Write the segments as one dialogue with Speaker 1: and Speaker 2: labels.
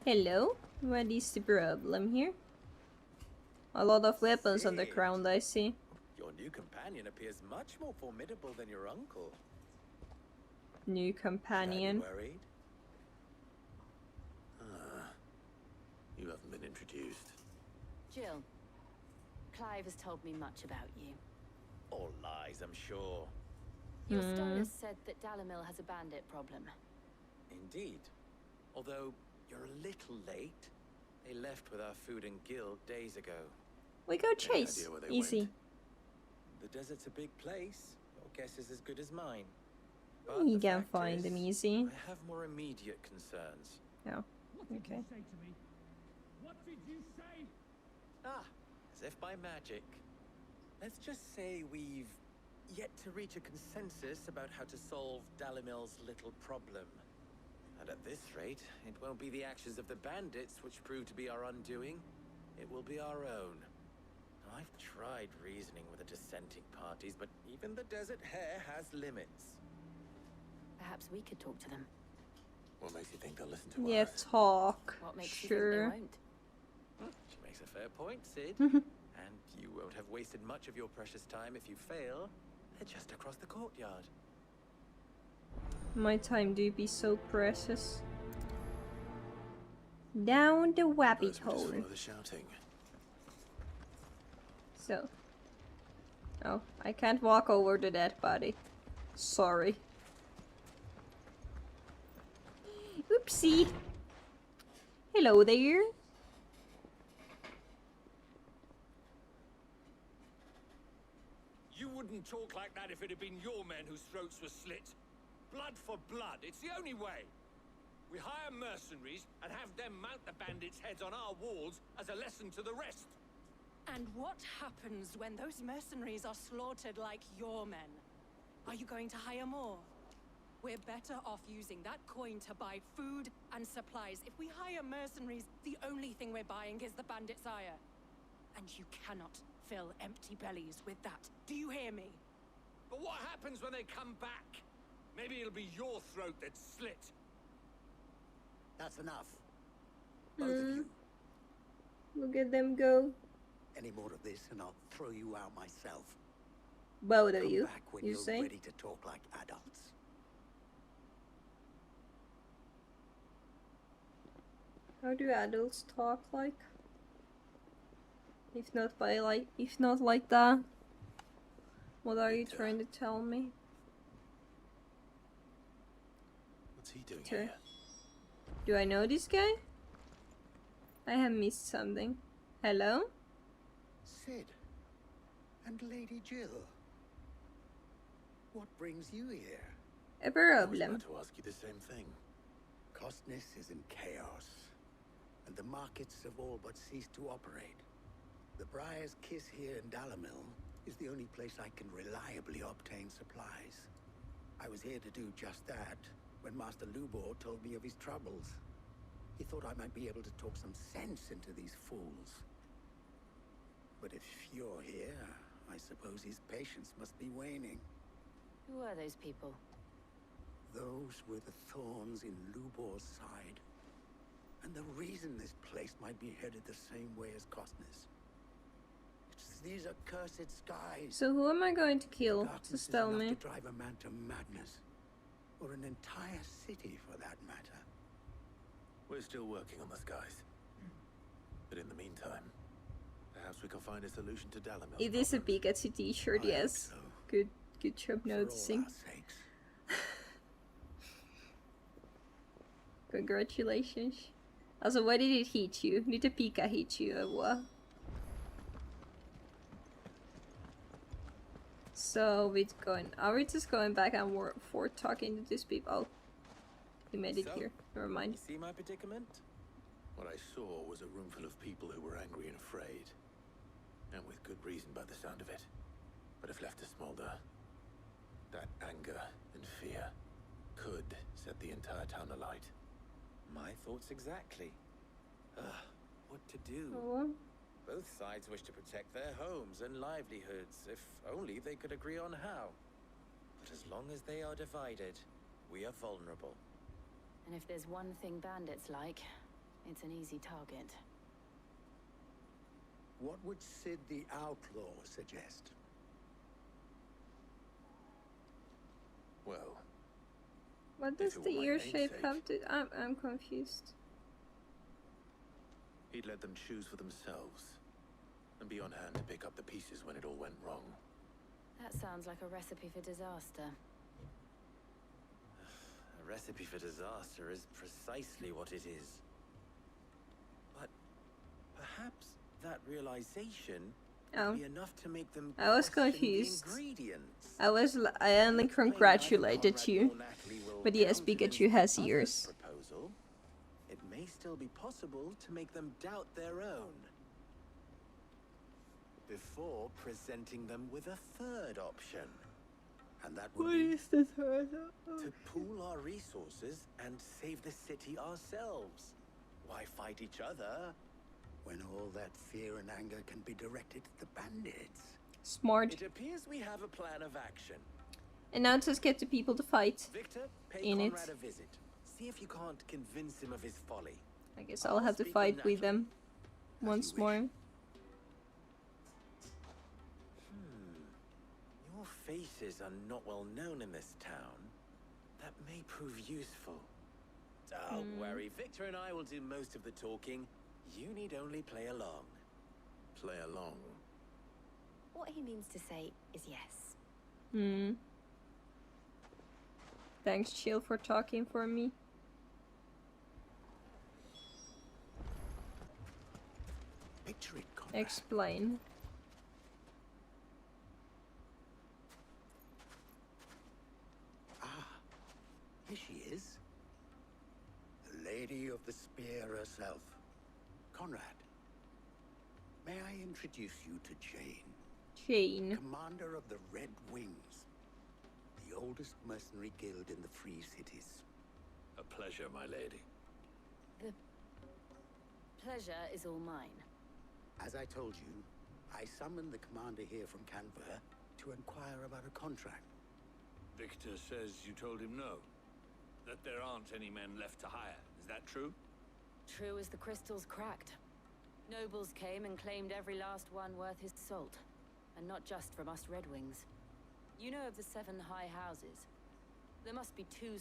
Speaker 1: Hello? What is the problem here? A lot of weapons on the ground, I see.
Speaker 2: Your new companion appears much more formidable than your uncle.
Speaker 1: New companion.
Speaker 2: Should I be worried?
Speaker 3: You haven't been introduced.
Speaker 4: Jill, Clive has told me much about you.
Speaker 2: All lies, I'm sure.
Speaker 4: Your stolus said that Dalamil has a bandit problem.
Speaker 2: Indeed. Although, you're a little late. They left with our food and guild days ago.
Speaker 1: We go chase. Easy.
Speaker 2: The desert's a big place. Your guess is as good as mine. But
Speaker 1: You
Speaker 2: the
Speaker 1: can
Speaker 2: fact
Speaker 1: find
Speaker 2: is,
Speaker 1: them easy.
Speaker 2: I have more immediate concerns.
Speaker 1: Oh,
Speaker 5: What did
Speaker 1: okay.
Speaker 5: you say to me? What did you say?
Speaker 2: Ah, as if by magic. Let's just say we've yet to reach a consensus about how to solve Dalimil's little problem. And at this rate, it won't be the actions of the bandits which prove to be our undoing. It will be our own. I've tried reasoning with the dissenting parties, but even the Desert Hare has limits.
Speaker 4: Perhaps we could talk to them.
Speaker 3: What makes you think they'll listen to
Speaker 1: Yeah,
Speaker 3: us?
Speaker 1: talk.
Speaker 4: What makes
Speaker 1: Sure.
Speaker 4: you think they won't?
Speaker 2: She makes a fair point, Sid. And you won't have wasted much of your precious time if you fail. They're just across the courtyard.
Speaker 1: My time do be so precious. Down the rabbit
Speaker 3: Let's just
Speaker 1: hole.
Speaker 3: follow the shouting.
Speaker 1: So. Oh, I can't walk over the dead body. Sorry. Oopsie. Hello there.
Speaker 6: You wouldn't talk like that if it had been your men whose throats were slit. Blood for blood, it's the only way. We hire mercenaries and have them mount the bandits' heads on our walls as a lesson to the rest.
Speaker 7: And what happens when those mercenaries are slaughtered like your men? Are you going to hire more? We're better off using that coin to buy food and supplies. If we hire mercenaries, the only thing we're buying is the bandits' ire. And you cannot fill empty bellies with that. Do you hear me?
Speaker 6: But what happens when they come back? Maybe it'll be your throat that's slit.
Speaker 8: That's enough. Both of you.
Speaker 1: Look at them go.
Speaker 8: Any more of this and I'll throw you out myself.
Speaker 1: Both of
Speaker 8: Come
Speaker 1: you.
Speaker 8: back when
Speaker 1: You
Speaker 8: you're
Speaker 1: say?
Speaker 8: ready to talk like adults.
Speaker 1: How do adults talk like? If not like that. What are you trying to tell me?
Speaker 3: What's he doing
Speaker 1: Sure.
Speaker 3: here?
Speaker 1: Do I know this guy? I have missed something. Hello?
Speaker 8: Sid. And Lady Jill. What brings you here?
Speaker 1: A
Speaker 3: I was
Speaker 1: problem.
Speaker 3: about to ask you the same thing.
Speaker 8: Costness is in chaos. And the markets have all but ceased to operate. The Briar's Kiss here in Dalamil is the only place I can reliably obtain supplies. I was here to do just that when Master Lubor told me of his troubles. He thought I might be able to talk some sense into these fools. But if you're here, I suppose his patience must be waning.
Speaker 4: Who are those people?
Speaker 8: Those were the thorns in Lubor's side. And the reason this place might be headed the same way as Costness. It's these accursed skies.
Speaker 1: So who am I going to kill?
Speaker 8: Darkness
Speaker 1: Just
Speaker 8: is
Speaker 1: tell
Speaker 8: enough
Speaker 1: me.
Speaker 8: to drive a man to madness. Or an entire city, for that matter.
Speaker 3: We're still working on the skies. But in the meantime, perhaps we can find a solution to Dalamil's
Speaker 1: It is a
Speaker 3: problems.
Speaker 1: Pikachu t-shirt,
Speaker 8: I hope
Speaker 1: yes.
Speaker 8: so.
Speaker 1: Good job
Speaker 8: For all
Speaker 1: noticing.
Speaker 8: our sakes.
Speaker 1: Congratulations. Also, why did it hit you? Did the Pika hit you or what? So are we just going back and forth talking to these people? Oh, he made it
Speaker 2: So,
Speaker 1: here. Never
Speaker 2: You
Speaker 1: mind.
Speaker 2: see my predicament?
Speaker 3: What I saw was a room full of people who were angry and afraid. And with good reason by the sound of it. But if left to smolder, that anger and fear could set the entire town alight.
Speaker 2: My thoughts exactly. What to do?
Speaker 1: Oh,
Speaker 2: Both sides wish to protect their homes and livelihoods, if only they could agree on how. But as long as they are divided, we are vulnerable.
Speaker 4: And if there's one thing bandits like, It's an easy target.
Speaker 8: What would Sid the Outlaw suggest?
Speaker 3: Well,
Speaker 1: What does
Speaker 3: it were
Speaker 1: the
Speaker 3: my
Speaker 1: ear shape
Speaker 3: namesake.
Speaker 1: have to... I'm confused.
Speaker 3: he'd let them choose for themselves and be on hand to pick up the pieces when it all went wrong.
Speaker 4: That sounds like a recipe for disaster.
Speaker 2: A recipe for disaster is precisely what it is. But perhaps that realization
Speaker 1: Oh.
Speaker 2: would be enough to make them
Speaker 1: I was
Speaker 2: question the
Speaker 1: confused.
Speaker 2: ingredients.
Speaker 1: I only congratulated
Speaker 2: Conrad
Speaker 1: you.
Speaker 2: or Natalie will
Speaker 1: But yes,
Speaker 2: countenance
Speaker 1: Pikachu has
Speaker 2: the other's
Speaker 1: ears.
Speaker 2: proposal, it may still be possible to make them doubt their own. Before presenting them with a third option.
Speaker 8: And that would be
Speaker 1: the third?
Speaker 2: To pool our resources and save the city ourselves. Why fight each other?
Speaker 8: when all that fear and anger can be directed at the bandits.
Speaker 1: Smart.
Speaker 2: It appears we have a plan of action.
Speaker 1: And now just get the people to fight.
Speaker 2: Victor, pay
Speaker 1: In it.
Speaker 2: Conrad a visit. See if you can't convince him of his folly.
Speaker 1: I guess I'll have to
Speaker 2: speak
Speaker 1: fight
Speaker 2: with
Speaker 1: with them once
Speaker 8: you wish.
Speaker 1: more.
Speaker 2: Your faces are not well known in this town. That may prove useful. Don't worry, Victor and I will do most of the talking. You need only play along.
Speaker 3: Play along.
Speaker 4: What he means to say is yes.
Speaker 1: Hmm. Thanks, Chill, for talking for me.
Speaker 8: Picture it, Conrad.
Speaker 1: Explain.
Speaker 8: Ah, here she is. The Lady of the Spear herself. Conrad, may I introduce you to Jane,
Speaker 1: Jane.
Speaker 8: commander of the Red Wings, the oldest mercenary guild in the Free Cities.
Speaker 3: A pleasure, my lady.
Speaker 4: The pleasure is all mine.
Speaker 8: As I told you, I summoned the commander here from Canberra to inquire about a contract.
Speaker 6: Victor says you told him no. That there aren't any men left to hire. Is that true?
Speaker 4: True as the crystals cracked. Nobles came and claimed every last one worth his salt. And not just from us Red Wings. You know of the 7 high houses. There must be 2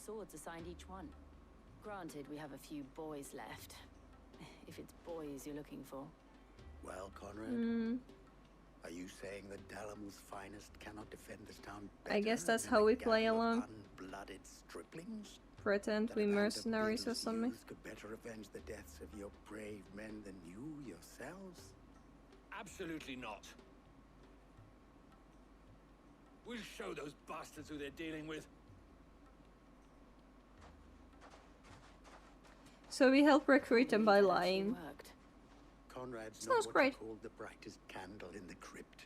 Speaker 4: swords assigned each one. Granted, we have a few boys left. If it's boys you're looking for.
Speaker 8: Well, Conrad,
Speaker 1: Hmm.
Speaker 8: are you saying that Dalamil's finest cannot defend this town better
Speaker 1: I guess that's
Speaker 8: than
Speaker 1: how
Speaker 8: a
Speaker 1: we play
Speaker 8: gaggle of
Speaker 1: along.
Speaker 8: unblooded striplings?
Speaker 1: Pretend
Speaker 8: That
Speaker 1: we
Speaker 8: a band of
Speaker 1: mercenaries or
Speaker 8: beardless
Speaker 1: something.
Speaker 8: youths could better avenge the deaths of your brave men than you yourselves?
Speaker 6: Absolutely not. We'll show those bastards who they're dealing with.
Speaker 1: So we help recruit them by
Speaker 4: Believe that actually
Speaker 1: lying.
Speaker 4: worked.
Speaker 8: Conrad's
Speaker 1: Sounds
Speaker 8: not what
Speaker 1: great.
Speaker 8: you call the brightest candle in the crypt.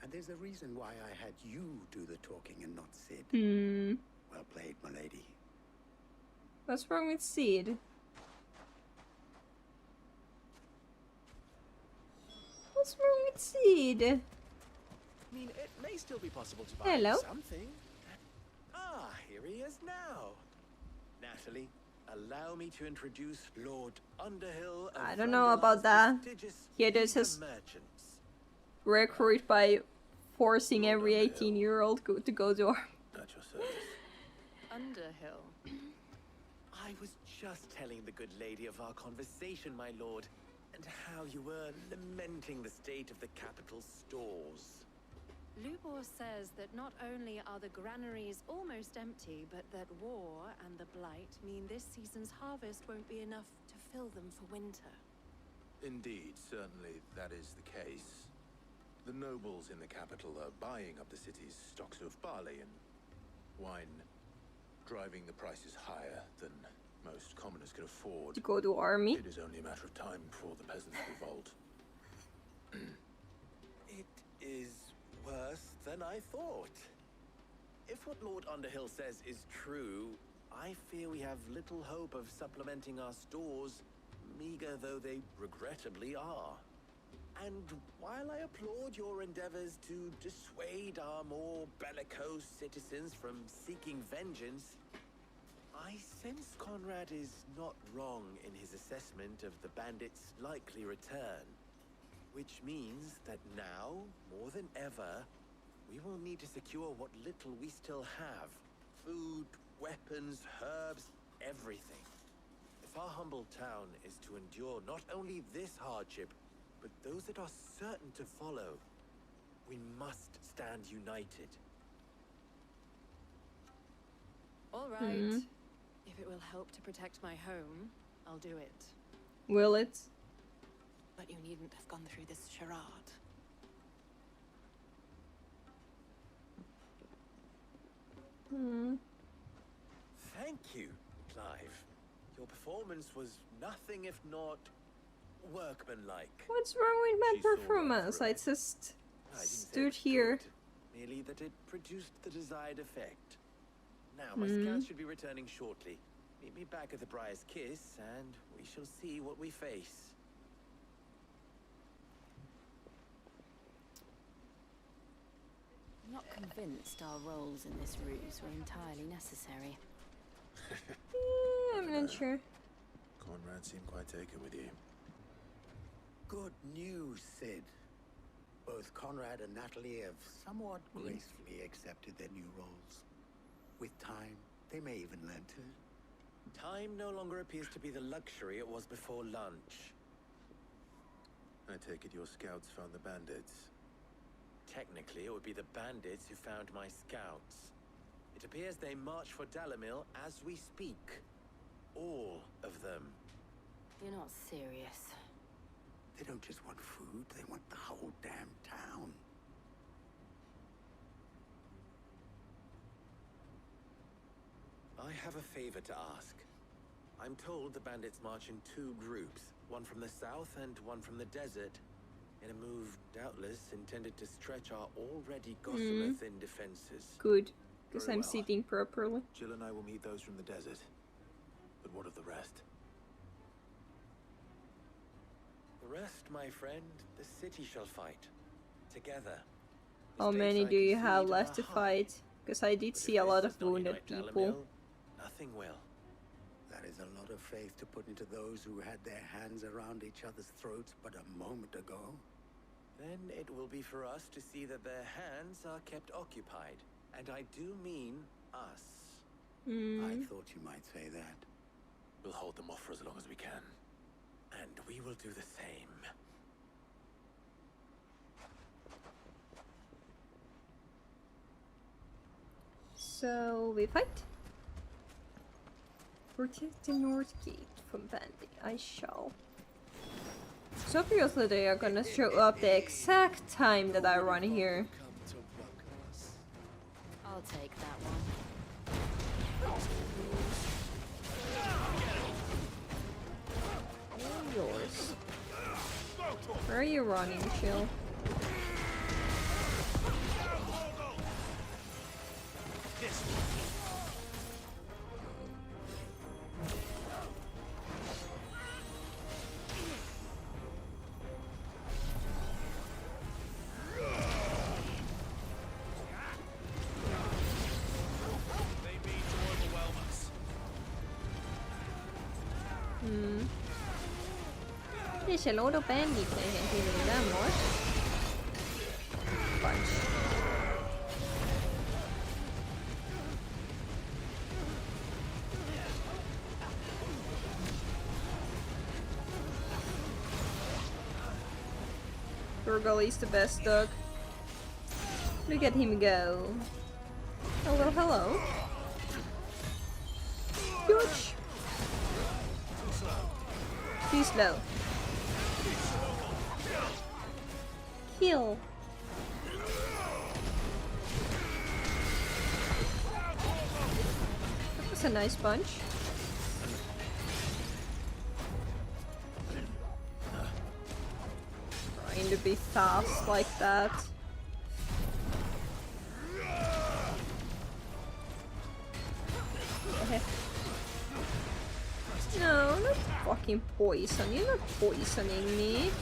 Speaker 8: And there's a reason why I had you do the talking and not Sid.
Speaker 1: Hmm.
Speaker 8: Well played, my lady.
Speaker 1: What's wrong with Seed? What's wrong with Seed?
Speaker 2: I mean, it may still be possible to buy
Speaker 1: Hello.
Speaker 2: something. Ah, here he is now. Natalie, allow me to introduce Lord Underhill. Of
Speaker 1: I don't know about that.
Speaker 2: prestigious
Speaker 1: Here, this
Speaker 2: League
Speaker 1: is-
Speaker 2: of Merchants.
Speaker 1: Recruit by forcing
Speaker 3: Lord
Speaker 1: every
Speaker 3: Underhill.
Speaker 1: 18-year-old to go to army.
Speaker 3: At your service.
Speaker 4: Underhill.
Speaker 2: I was just telling the good lady of our conversation, my lord, and how you were lamenting the state of the capital stores.
Speaker 7: Lubor says that not only are the granaries almost empty, but that war and the Blight mean this season's harvest won't be enough to fill them for winter.
Speaker 3: Indeed, certainly that is the case. The nobles in the capital are buying up the city's stocks of barley and wine, driving the prices higher than most commoners can afford.
Speaker 1: To go to army.
Speaker 3: It is only a matter of time before the peasants revolt.
Speaker 2: It is worse than I thought. If what Lord Underhill says is true, I fear we have little hope of supplementing our stores, meager though they regrettably are. And while I applaud your endeavors to dissuade our more bellicose citizens from seeking vengeance, I sense Conrad is not wrong in his assessment of the bandits' likely return. Which means that now, more than ever, we will need to secure what little we still have. Food, weapons, herbs, everything. If our humble town is to endure not only this hardship, but those that are certain to follow, we must stand united.
Speaker 7: All right. If it will help to protect my home, I'll do it.
Speaker 1: Will it?
Speaker 7: But you needn't have gone through this charade.
Speaker 2: Thank you, Clive. Your performance was nothing if not workmanlike.
Speaker 1: What's wrong with my
Speaker 2: She saw right
Speaker 1: performance?
Speaker 2: through
Speaker 1: I
Speaker 2: it.
Speaker 1: just
Speaker 2: I didn't say it
Speaker 1: stood
Speaker 2: was
Speaker 1: here.
Speaker 2: good, merely that it produced the desired effect. Now, my scouts should be returning shortly. Meet me back at the Briar's Kiss, and we shall see what we face.
Speaker 4: I'm not convinced our roles in this ruse were entirely necessary.
Speaker 1: I'm not sure.
Speaker 3: Conrad seemed quite taken with you.
Speaker 8: Good news, Sid. Both Conrad and Natalie have somewhat gracefully accepted their new roles. With time, they may even learn to.
Speaker 2: Time no longer appears to be the luxury it was before lunch.
Speaker 3: I take it your scouts found the bandits.
Speaker 2: Technically, it would be the bandits who found my scouts. It appears they march for Dalimil as we speak. All of them.
Speaker 4: You're not serious.
Speaker 8: They don't just want food, they want the whole damn town.
Speaker 2: I have a favor to ask. I'm told the bandits march in two groups, one from the south and one from the desert, in a move doubtless intended to stretch our already gossamer-thin defenses.
Speaker 1: Good, because
Speaker 3: Very
Speaker 1: I'm
Speaker 3: well.
Speaker 1: sitting properly.
Speaker 3: Jill and I will meet those from the desert. But what of the rest?
Speaker 2: The rest, my friend, the city shall fight. Together.
Speaker 1: How
Speaker 2: Mistakes
Speaker 1: many
Speaker 2: I
Speaker 1: do you
Speaker 2: concede
Speaker 1: have
Speaker 2: are
Speaker 1: left to
Speaker 2: high,
Speaker 1: fight? Because I did
Speaker 2: but
Speaker 1: see
Speaker 2: if
Speaker 1: a lot
Speaker 2: this
Speaker 1: of
Speaker 2: does not
Speaker 1: wounded
Speaker 2: unite
Speaker 1: people.
Speaker 2: Dalimil, nothing will.
Speaker 8: That is a lot of faith to put into those who had their hands around each other's throats but a moment ago.
Speaker 2: Then it will be for us to see that their hands are kept occupied. And I do mean us.
Speaker 8: I thought you might say that.
Speaker 3: We'll hold them off for as long as we can.
Speaker 2: And we will do the same.
Speaker 1: So we fight. Protect the North Gate from bandit. I shall. So obviously they are gonna show up the exact time that I run here.
Speaker 4: I'll take that one.
Speaker 1: All yours. Where are you running, Chill? There's a lot of bandits I can deal them with. Bunch. Burgle is the best dog. Look at him go. Oh well, hello. Gooch. Too slow. Kill. That was a nice punch. Trying to be fast like that. Okay. No, not fucking poison. You're not poisoning me.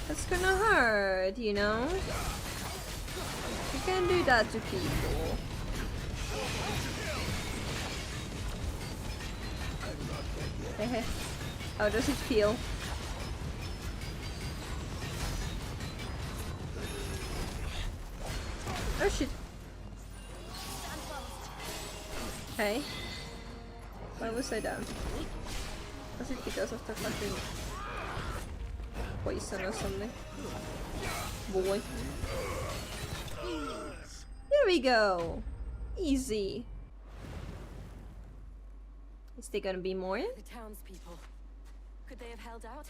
Speaker 1: That's gonna hurt, you know? You can't do that to people. Hehe. How does it feel? Oh shit. Hey. Why was I down? Was it because of the fucking poison or something? Boy. There we go! Easy. Is there gonna be more?
Speaker 4: The townspeople. Could they have held out?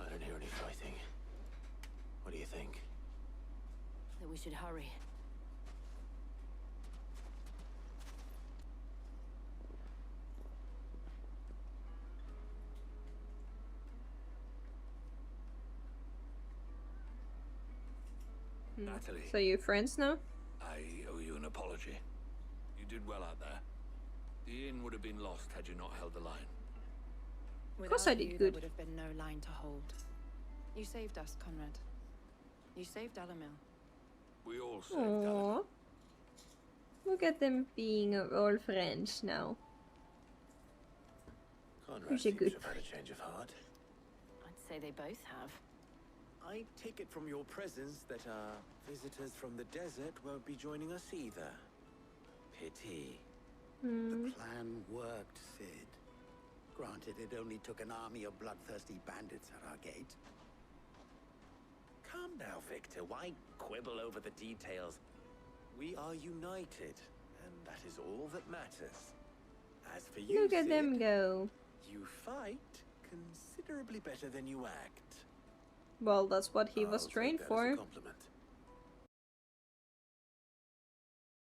Speaker 3: I don't hear any fighting. What do you think?
Speaker 4: That we should hurry.
Speaker 6: Natalie,
Speaker 1: So you're friends now?
Speaker 6: I owe you an apology. You did well out there. The inn would have been lost had you not held the line.
Speaker 1: Of course I did
Speaker 7: There
Speaker 1: good.
Speaker 7: would have been no line to hold. You saved us, Conrad. You saved Dalamil.
Speaker 6: We all saved
Speaker 1: Aww.
Speaker 6: Dalamil.
Speaker 1: Look at them being all friends now.
Speaker 3: Conrad
Speaker 1: Who's a
Speaker 3: seems
Speaker 1: good
Speaker 3: to have had a change of heart.
Speaker 4: I'd say they both have.
Speaker 2: I take it from your presence that our visitors from the desert won't be joining us either. Pity.
Speaker 8: The plan worked, Sid. Granted, it only took an army of bloodthirsty bandits at our gate.
Speaker 2: Calm now, Victor. Why quibble over the details? We are united, and that is all that matters. As for you,
Speaker 1: Look at
Speaker 2: Sid,
Speaker 1: them go.
Speaker 2: you fight considerably better than you act.
Speaker 1: Well, that's what he was
Speaker 3: I'll take
Speaker 1: trained
Speaker 3: that as a
Speaker 1: for.
Speaker 3: compliment.